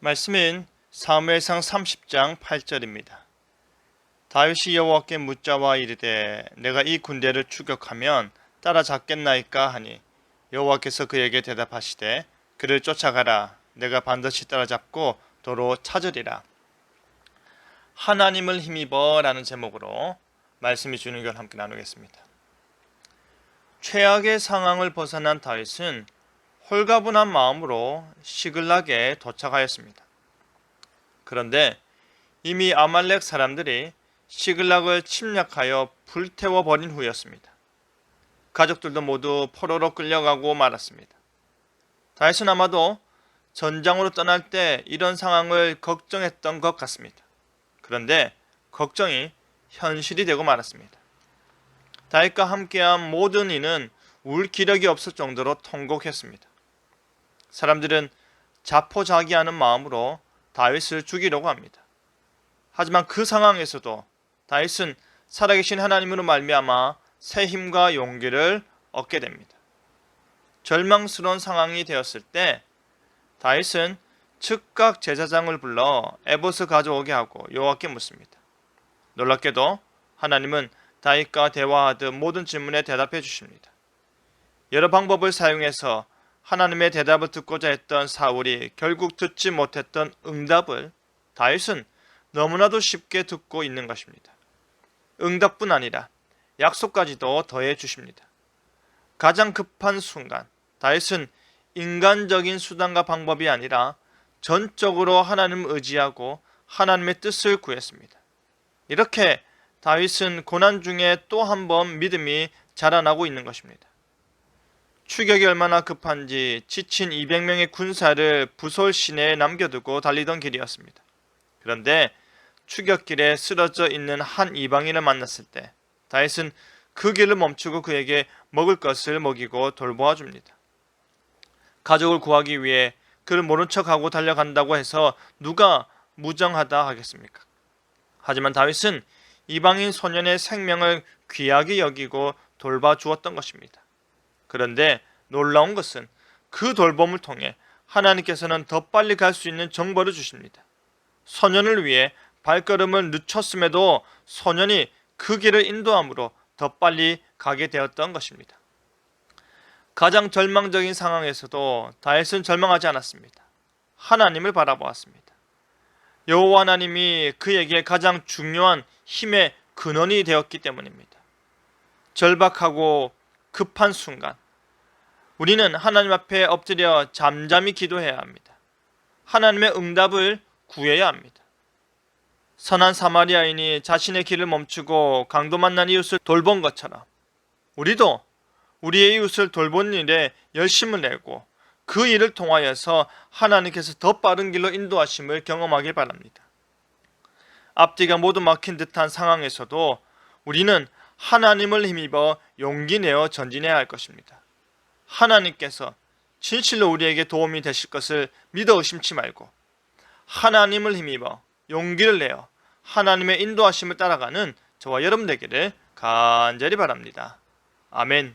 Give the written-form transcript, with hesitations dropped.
말씀은 사무엘상 30장 8절입니다. 다윗이 여호와께 묻자와 이르되 내가 이 군대를 추격하면 따라잡겠나이까 하니 여호와께서 그에게 대답하시되 그를 쫓아가라. 내가 반드시 따라잡고 도로 찾으리라. 하나님을 힘입어 라는 제목으로 말씀이 주는 걸 함께 나누겠습니다. 최악의 상황을 벗어난 다윗은 홀가분한 마음으로 시글락에 도착하였습니다. 그런데 이미 아말렉 사람들이 시글락을 침략하여 불태워버린 후였습니다. 가족들도 모두 포로로 끌려가고 말았습니다. 다윗은 아마도 전장으로 떠날 때 이런 상황을 걱정했던 것 같습니다. 그런데 걱정이 현실이 되고 말았습니다. 다윗과 함께한 모든 이는 울 기력이 없을 정도로 통곡했습니다. 사람들은 자포자기하는 마음으로 다윗을 죽이려고 합니다. 하지만 그 상황에서도 다윗은 살아계신 하나님으로 말미암아 새 힘과 용기를 얻게 됩니다. 절망스러운 상황이 되었을 때 다윗은 즉각 제사장을 불러 에봇을 가져오게 하고 여호와께 묻습니다. 놀랍게도 하나님은 다윗과 대화하듯 모든 질문에 대답해 주십니다. 여러 방법을 사용해서 하나님의 대답을 듣고자 했던 사울이 결국 듣지 못했던 응답을 다윗은 너무나도 쉽게 듣고 있는 것입니다. 응답뿐 아니라 약속까지도 더해 주십니다. 가장 급한 순간 다윗은 인간적인 수단과 방법이 아니라 전적으로 하나님을 의지하고 하나님의 뜻을 구했습니다. 이렇게 다윗은 고난 중에 또 한 번 믿음이 자라나고 있는 것입니다. 추격이 얼마나 급한지 지친 200명의 군사를 부솔 시내에 남겨두고 달리던 길이었습니다. 그런데 추격길에 쓰러져 있는 한 이방인을 만났을 때 다윗은 그 길을 멈추고 그에게 먹을 것을 먹이고 돌보아 줍니다. 가족을 구하기 위해 그를 모른 척하고 달려간다고 해서 누가 무정하다 하겠습니까? 하지만 다윗은 이방인 소년의 생명을 귀하게 여기고 돌봐 주었던 것입니다. 그런데 놀라운 것은 그 돌봄을 통해 하나님께서는 더 빨리 갈 수 있는 정보를 주십니다. 소년을 위해 발걸음을 늦췄음에도 소년이 그 길을 인도함으로 더 빨리 가게 되었던 것입니다. 가장 절망적인 상황에서도 다윗은 절망하지 않았습니다. 하나님을 바라보았습니다. 여호와 하나님이 그에게 가장 중요한 힘의 근원이 되었기 때문입니다. 절박하고 급한 순간 우리는 하나님 앞에 엎드려 잠잠히 기도해야 합니다. 하나님의 응답을 구해야 합니다. 선한 사마리아인이 자신의 길을 멈추고 강도 만난 이웃을 돌본 것처럼 우리도 우리의 이웃을 돌보는 일에 열심을 내고 그 일을 통하여서 하나님께서 더 빠른 길로 인도하심을 경험하길 바랍니다. 앞뒤가 모두 막힌 듯한 상황에서도 우리는 하나님을 힘입어 용기 내어 전진해야 할 것입니다. 하나님께서 진실로 우리에게 도움이 되실 것을 믿어 의심치 말고 하나님을 힘입어 용기를 내어 하나님의 인도하심을 따라가는 저와 여러분 되기를 간절히 바랍니다. 아멘.